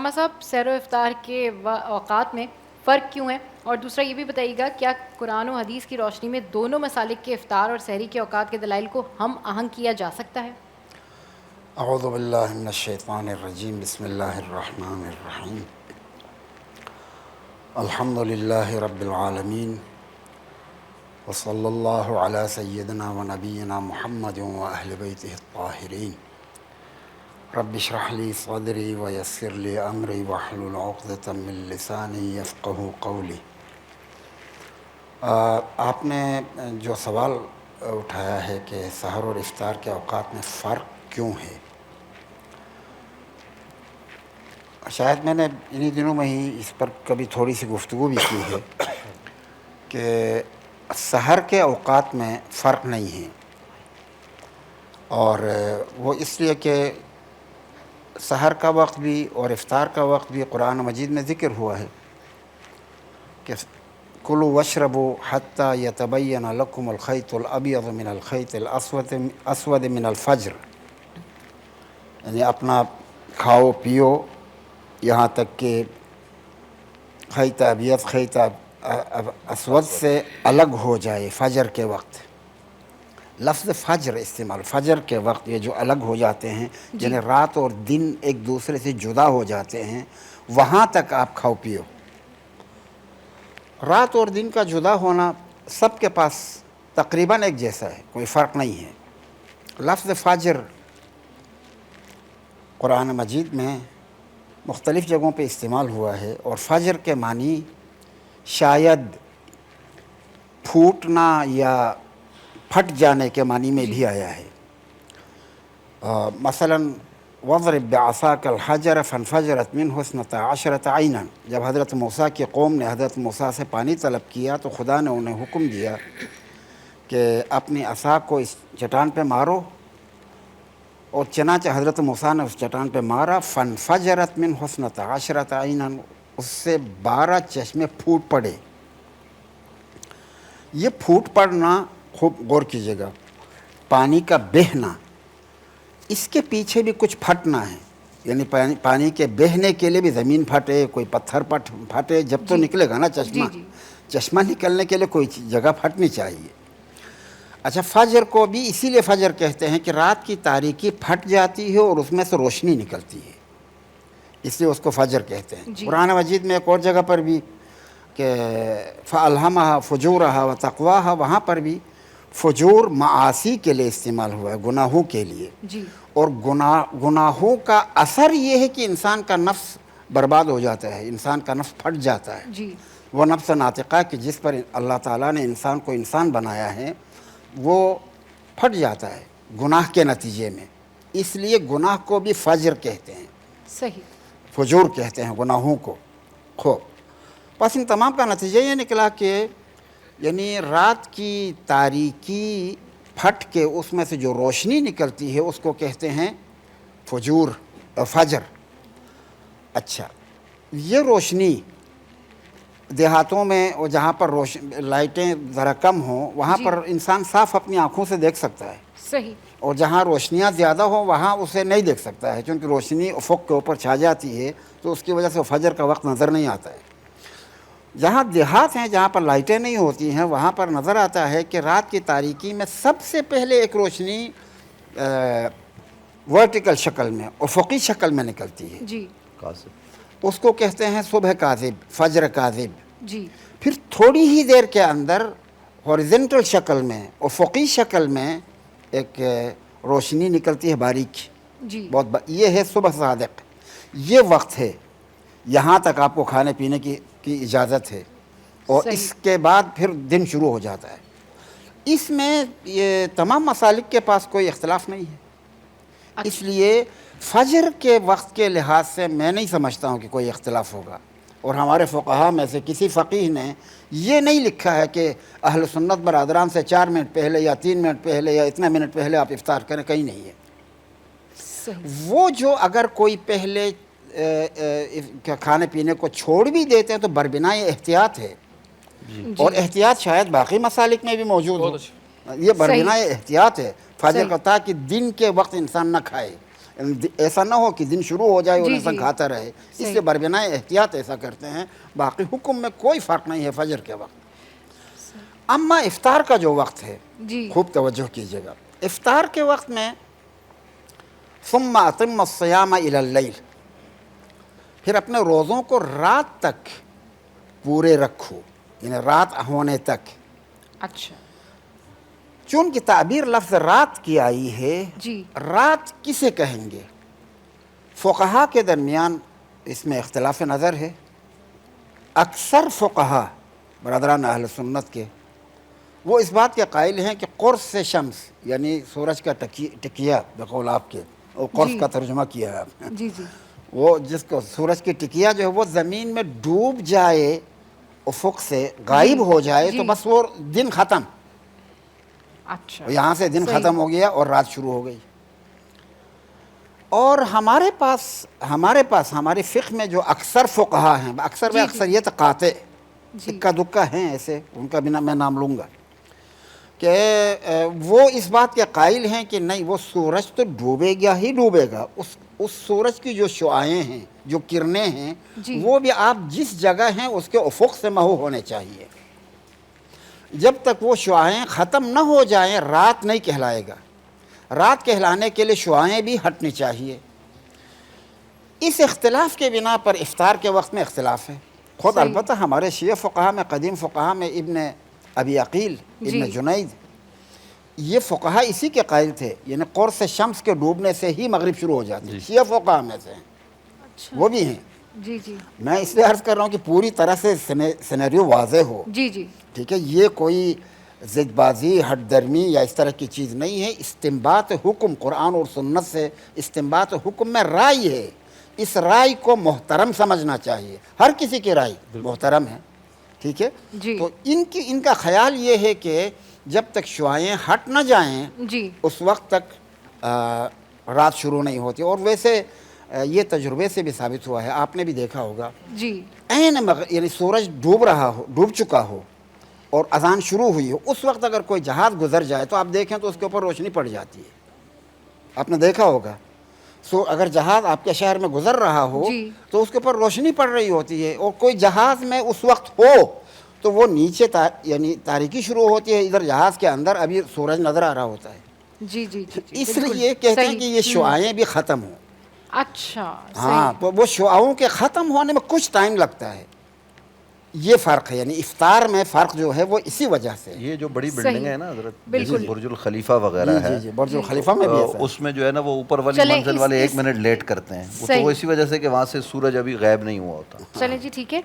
علامہ صاحب، سحر و افطار کے اوقات میں فرق کیوں ہے؟ اور دوسرا یہ بھی بتائیے گا، کیا قرآن و حدیث کی روشنی میں دونوں مسالک کے افطار اور سحری کے اوقات کے دلائل کو ہم آہنگ کیا جا سکتا ہے؟ اعوذ باللہ من الشیطان الرجیم، بسم اللہ الرحمن الرحیم، الحمد للہ رب العالمین، وصلی اللہ علی سیدنا و نبینا محمد و اہل بیتہ الطاہرین۔ رب اشرح لی صدری ویسر لی امری واحلل عقدۃ من لسانی یفقہوا قولی۔ آپ نے جو سوال اٹھایا ہے کہ سحر اور افطار کے اوقات میں فرق کیوں ہے، شاید میں نے انہی دنوں میں ہی اس پر کبھی تھوڑی سی گفتگو بھی کی ہے کہ سحر کے اوقات میں فرق نہیں ہے، اور وہ اس لیے کہ سحر کا وقت بھی اور افطار کا وقت بھی قرآن مجید میں ذکر ہوا ہے کہ کلوا واشربوا حتی یتبین لکم الخیط الابیض من الخیط الاسود من الفجر، یعنی اپنا کھاؤ پیو یہاں تک کہ خیط ابیض خیط اسود سے الگ ہو جائے فجر کے وقت۔ لفظ فجر استعمال، فجر کے وقت یہ جو الگ ہو جاتے ہیں، یعنی رات اور دن ایک دوسرے سے جدا ہو جاتے ہیں، وہاں تک آپ کھاؤ پیو۔ رات اور دن کا جدا ہونا سب کے پاس تقریباً ایک جیسا ہے، کوئی فرق نہیں ہے۔ لفظ فجر قرآن مجید میں مختلف جگہوں پہ استعمال ہوا ہے، اور فجر کے معنی شاید پھوٹنا یا پھٹ جانے کے معنی میں بھی آیا ہے۔ مثلاً وَاضْرِبْ بِعَصَاكَ الْحَجَرَ فَانْفَجَرَتْ مِنْهُ اثْنَتَا عَشْرَةَ عَيْنًا، جب حضرت موسیٰ کی قوم نے حضرت موسیٰ سے پانی طلب کیا تو خدا نے انہیں حکم دیا کہ اپنی عصا کو اس چٹان پہ مارو، اور چنانچہ حضرت موسیٰ نے اس چٹان پہ مارا، فَانْفَجَرَتْ مِنْهُ اثْنَتَا عَشْرَةَ عَيْنًا، اس سے 12 چشمے پھوٹ پڑے۔ یہ پھوٹ پڑنا خوب غور کیجیے گا، پانی کا بہنا، اس کے پیچھے بھی کچھ پھٹنا ہے، یعنی پانی کے بہنے کے لیے بھی زمین پھٹے، کوئی پتھر پھٹے، جب تو نکلے گا نا چشمہ۔ چشمہ نکلنے کے لیے کوئی جگہ پھٹنی چاہیے۔ اچھا، فجر کو بھی اسی لیے فجر کہتے ہیں کہ رات کی تاریکی پھٹ جاتی ہے اور اس میں سے روشنی نکلتی ہے، اس لیے اس کو فجر کہتے ہیں۔ قرآن مجید میں ایک اور جگہ پر بھی کہ فَأَلْهَمَهَا فُجُورَهَا وَتَقْوَاهَا، وہاں پر بھی فجور معاصی کے لیے استعمال ہوا ہے، گناہوں کے لیے، اور گناہوں کا اثر یہ ہے کہ انسان کا نفس برباد ہو جاتا ہے، انسان کا نفس پھٹ جاتا ہے۔ وہ نفس ناطقہ کہ جس پر اللہ تعالیٰ نے انسان کو انسان بنایا ہے، وہ پھٹ جاتا ہے گناہ کے نتیجے میں، اس لیے گناہ کو بھی فجر کہتے ہیں، صحیح، فجور کہتے ہیں گناہوں کو۔ خوب، بس ان تمام کا نتیجہ یہ نکلا کہ یعنی رات کی تاریکی پھٹ کے اس میں سے جو روشنی نکلتی ہے اس کو کہتے ہیں فجور اور فجر۔ اچھا، یہ روشنی دیہاتوں میں اور جہاں پر لائٹیں ذرا کم ہوں وہاں پر انسان صاف اپنی آنکھوں سے دیکھ سکتا ہے، صحیح، اور جہاں روشنیاں زیادہ ہوں وہاں اسے نہیں دیکھ سکتا ہے، چونکہ روشنی افق کے اوپر چھا جاتی ہے تو اس کی وجہ سے فجر کا وقت نظر نہیں آتا ہے۔ جہاں دیہات ہیں، جہاں پر لائٹیں نہیں ہوتی ہیں، وہاں پر نظر آتا ہے کہ رات کی تاریکی میں سب سے پہلے ایک روشنی ورٹیکل شکل میں، افقی شکل میں نکلتی ہے، اس کو کہتے ہیں صبح کاذب، فجر کاذب۔ پھر تھوڑی ہی دیر کے اندر ہاریزنٹل شکل میں، افقی شکل میں ایک روشنی نکلتی ہے باریک، یہ ہے صبح صادق۔ یہ وقت ہے، یہاں تک آپ کو کھانے پینے کی اجازت ہے، اور اس کے بعد پھر دن شروع ہو جاتا ہے۔ اس میں یہ تمام مسالک کے پاس کوئی اختلاف نہیں ہے، اس لیے فجر کے وقت کے لحاظ سے میں نہیں سمجھتا ہوں کہ کوئی اختلاف ہوگا، اور ہمارے فقہا میں سے کسی فقیہ نے یہ نہیں لکھا ہے کہ اہل سنت برادران سے 4 منٹ پہلے یا 3 منٹ پہلے یا اتنے منٹ پہلے آپ افطار کریں، کہیں نہیں ہے۔ وہ جو اگر کوئی پہلے کھانے پینے کو چھوڑ بھی دیتے ہیں تو بربنائے احتیاط ہے، اور احتیاط شاید باقی مسالک میں بھی موجود ہو، یہ بربنائے احتیاط ہے فجر کا، تاکہ دن کے وقت انسان نہ کھائے، ایسا نہ ہو کہ دن شروع ہو جائے اور انسان کھاتا رہے، اس سے بربنائے احتیاط ایسا کرتے ہیں. باقی حکم میں کوئی فرق نہیں ہے فجر کے وقت. اما افطار کا جو وقت ہے خوب توجہ کیجیے گا. افطار کے وقت میں ثم اتم الصیام الی اللیل، پھر اپنے روزوں کو رات تک پورے رکھو، یعنی رات ہونے تک. اچھا. چونکہ تعبیر لفظ رات کی آئی ہے، رات کسے کہیں گے؟ فقہا کے درمیان اس میں اختلاف نظر ہے. اکثر فقہا برادران اہل سنت کے وہ اس بات کے قائل ہیں کہ قرص سے شمس یعنی سورج کا ٹکیا بقول آپ کے، اور قرص کا ترجمہ کیا ہے آپ نے، وہ جس کو سورج کی ٹکیا جو ہے وہ زمین میں ڈوب جائے، افق سے غائب ہو جائے تو بس وہ دن ختم. اچھا، یہاں سے دن ختم ہو گیا اور رات شروع ہو گئی. اور ہمارے پاس ہمارے فقہ میں جو اکثر فقہا ہیں، اکثر میں اکثریت قاطع، اکا دکا ہیں ایسے، ان کا بنا میں نام لوں گا، کہ وہ اس بات کے قائل ہیں کہ نہیں، وہ سورج تو ڈوبے گا ہی ڈوبے گا. اس سورج کی جو شعاعیں ہیں، جو کرنیں ہیں، وہ بھی آپ جس جگہ ہیں اس کے افق سے محو ہونے چاہیے. جب تک وہ شعاعیں ختم نہ ہو جائیں رات نہیں کہلائے گا. رات کہلانے کے لیے شعاعیں بھی ہٹنی چاہیے. اس اختلاف کے بنا پر افطار کے وقت میں اختلاف ہے. خود البتہ ہمارے شیعہ فقہا میں، قدیم فقہا میں ابن ابی عقیل، ابن جنید، یہ فقہا اسی کے قائل تھے، یعنی قرص شمس کے ڈوبنے سے ہی مغرب شروع ہو جاتی ہے. شیعہ فقہا میں سے ہیں، وہ بھی ہیں. میں اس لیے عرض کر رہا ہوں کہ پوری طرح سے سینیریو واضح ہو. ٹھیک ہے، یہ کوئی ضد بازی، ہٹ درمی یا اس طرح کی چیز نہیں ہے. استنباط حکم قرآن اور سنت سے، استنباط حکم میں رائے ہے. اس رائے کو محترم سمجھنا چاہیے. ہر کسی کی رائے محترم ہے. ٹھیک ہے، تو ان کا خیال یہ ہے کہ جب تک شعاعیں ہٹ نہ جائیں اس وقت تک رات شروع نہیں ہوتی. اور ویسے یہ تجربے سے بھی ثابت ہوا ہے، آپ نے بھی دیکھا ہوگا، یعنی سورج ڈوب چکا ہو اور اذان شروع ہوئی ہو، اس وقت اگر کوئی جہاز گزر جائے تو آپ دیکھیں تو اس کے اوپر روشنی پڑ جاتی ہے. آپ نے دیکھا ہوگا، اگر جہاز آپ کے شہر میں گزر رہا ہو تو اس کے اوپر روشنی پڑ رہی ہوتی ہے. اور کوئی جہاز میں اس وقت ہو تو وہ نیچے یعنی تاریکی شروع ہوتی ہے، ادھر جہاز کے اندر ابھی سورج نظر آ رہا ہوتا ہے. اس لیے کہتے ہیں کہ یہ شعاعیں بھی ختم ہوں. اچھا، ہاں، تو وہ شعاعوں کے ختم ہونے میں کچھ ٹائم لگتا ہے. یہ فرق ہے، یعنی افطار میں فرق جو ہے وہ اسی وجہ سے. یہ جو بڑی بلڈنگ ہے نا حضرت، برج الخلیفہ وغیرہ ہے، برج الخلیفہ میں بھی ایسا ہے. اس میں جو ہے نا وہ اوپر والی منزل والے 1 منٹ لیٹ کرتے ہیں، تو اسی وجہ سے کہ وہاں سے سورج ابھی غائب نہیں ہوا ہوتا. چلیں جی ٹھیک ہے.